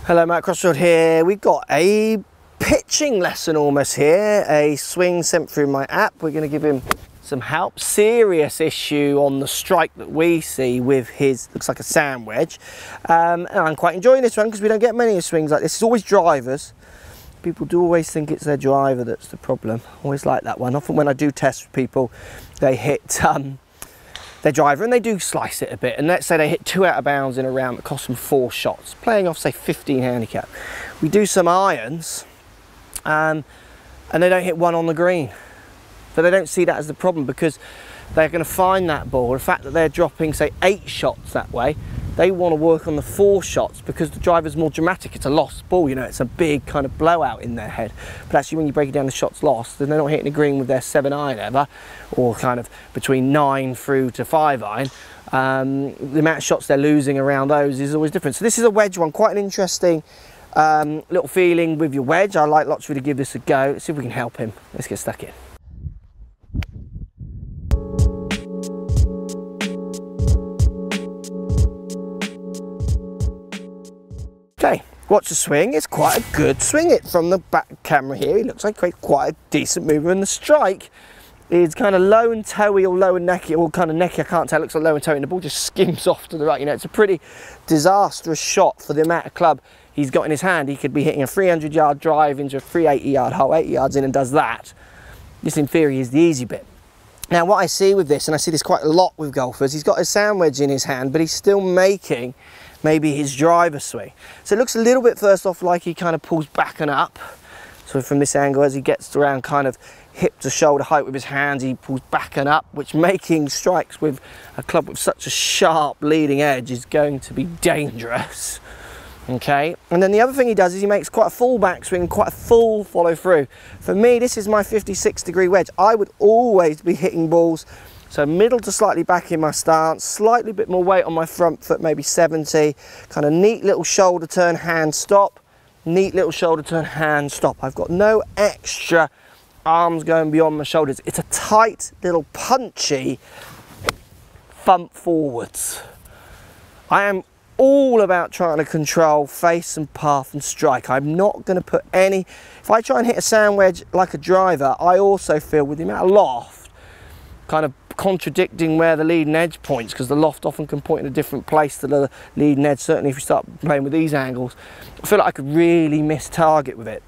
Hello, Mark Crossfield here. We've got a pitching lesson almost here, a swing sent through my app. We're going to give him some help. Serious issue on the strike that we see with his, looks like a sand wedge. And I'm quite enjoying this one because we don't get many swings like this. It's always drivers. People do always think it's their driver that's the problem. Always like that one. Often when I do tests with people, they hit their driver and they do slice it a bit, and let's say they hit 2 out of bounds in a round that costs them 4 shots, playing off say 15 handicap. We do some irons and they don't hit 1 on the green, but they don't see that as the problem because they're going to find that ball. The fact that they're dropping say 8 shots that way, they want to work on the 4 shots because the driver's more dramatic. It's a lost ball, you know, it's a big kind of blowout in their head. But actually when you break it down the shots lost, then they're not hitting the green with their 7 iron ever, or kind of between 9 through to 5 iron. The amount of shots they're losing around those is always different. So this is a wedge one, quite an interesting little feeling with your wedge. I'd like lots of you to give this a go. Let's see if we can help him. Let's get stuck in. Okay, watch the swing. It's quite a good swing. It from the back camera here, it looks like quite a decent mover, and the strike is kind of low and toey or low and necky, or kind of necky, I can't tell. It looks like low and toey, and the ball just skims off to the right. You know, it's a pretty disastrous shot for the amount of club he's got in his hand. He could be hitting a 300-yard drive into a 380-yard hole, 80 yards in, and does that. This in theory is the easy bit. Now what I see with this, and I see this quite a lot with golfers, he's got a sand wedge in his hand, but he's still making maybe his driver swing. So it looks a little bit first off like he kind of pulls back and up. So from this angle, as he gets around kind of hip to shoulder height with his hands, he pulls back and up, which making strikes with a club with such a sharp leading edge is going to be dangerous. Okay, and then the other thing he does is he makes quite a full backswing, quite a full follow through. For me, this is my 56-degree wedge. I would always be hitting balls so middle to slightly back in my stance, slightly bit more weight on my front foot, maybe 70, kind of neat little shoulder turn, hand stop, neat little shoulder turn, hand stop. I've got no extra arms going beyond my shoulders. It's a tight little punchy thump forwards. I am all about trying to control face and path and strike. I'm not going to put any, if I try and hit a sand wedge like a driver, I also feel with the amount of loft kind of contradicting where the leading edge points, because the loft often can point in a different place to the leading edge. Certainly if you start playing with these angles, I feel like I could really miss target with it.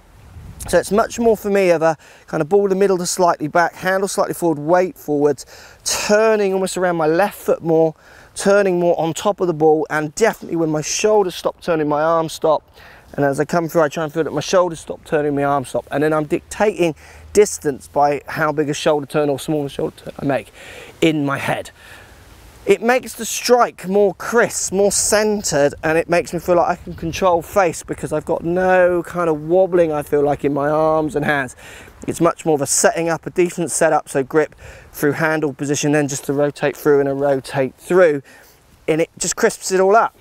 So it's much more for me of a kind of ball the middle to slightly back, handle slightly forward, weight forwards, turning almost around my left foot more, turning more on top of the ball, and definitely when my shoulders stop turning, my arms stop. And as I come through, I try and feel that my shoulders stop turning, my arms stop. And then I'm dictating distance by how big a shoulder turn or smaller shoulder turn I make in my head. It makes the strike more crisp, more centered, and it makes me feel like I can control face because I've got no kind of wobbling, I feel like, in my arms and hands. It's much more of a setting up, a decent setup, so grip through handle position, then just to rotate through and a rotate through, and it just crisps it all up.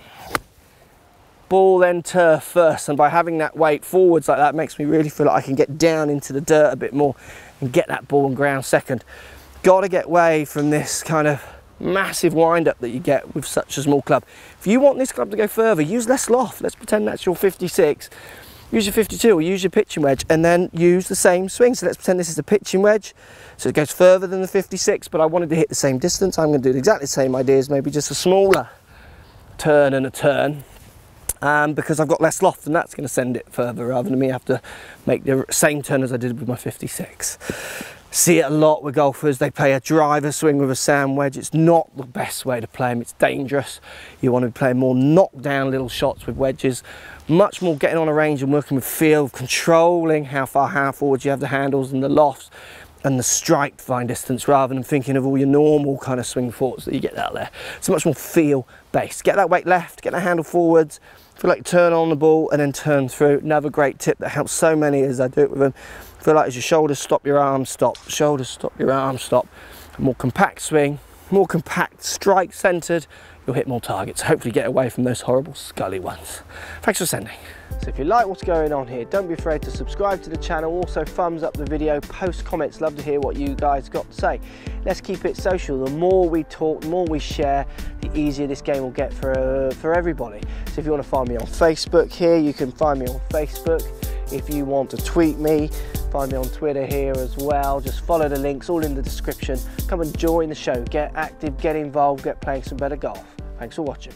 Ball then turf first, and by having that weight forwards like that makes me really feel like I can get down into the dirt a bit more and get that ball and ground second. Got to get away from this kind of massive wind up that you get with such a small club. If you want this club to go further, use less loft. Let's pretend that's your 56. Use your 52 or use your pitching wedge, and then use the same swing. So let's pretend this is the pitching wedge, so it goes further than the 56, but I wanted to hit the same distance. I'm going to do exactly the same ideas, maybe just a smaller turn and a turn. Because I've got less loft, and that's going to send it further rather than me have to make the same turn as I did with my 56. See it a lot with golfers. They play a driver swing with a sand wedge. It's not the best way to play them. It's dangerous. You want to be playing more knockdown little shots with wedges, much more getting on a range and working with feel, controlling how far, how forward you have the handles and the lofts and the strike to find distance, rather than thinking of all your normal kind of swing thoughts that you get out there. It's much more feel based. Get that weight left, get that handle forwards, feel like you turn on the ball and then turn through. Another great tip that helps so many as I do it with them. Feel like as your shoulders stop, your arms stop, shoulders stop, your arms stop. A more compact swing, more compact, strike centered, you'll hit more targets. Hopefully get away from those horrible scully ones. Thanks for sending. So if you like what's going on here, don't be afraid to subscribe to the channel. Also thumbs up the video, post comments, love to hear what you guys got to say. Let's keep it social. The more we talk, the more we share, the easier this game will get for everybody. So if you want to find me on Facebook here, you can find me on Facebook. If you want to tweet me, find me on Twitter here as well. Just follow the links, all in the description. Come and join the show, get active, get involved, get playing some better golf. Thanks for watching.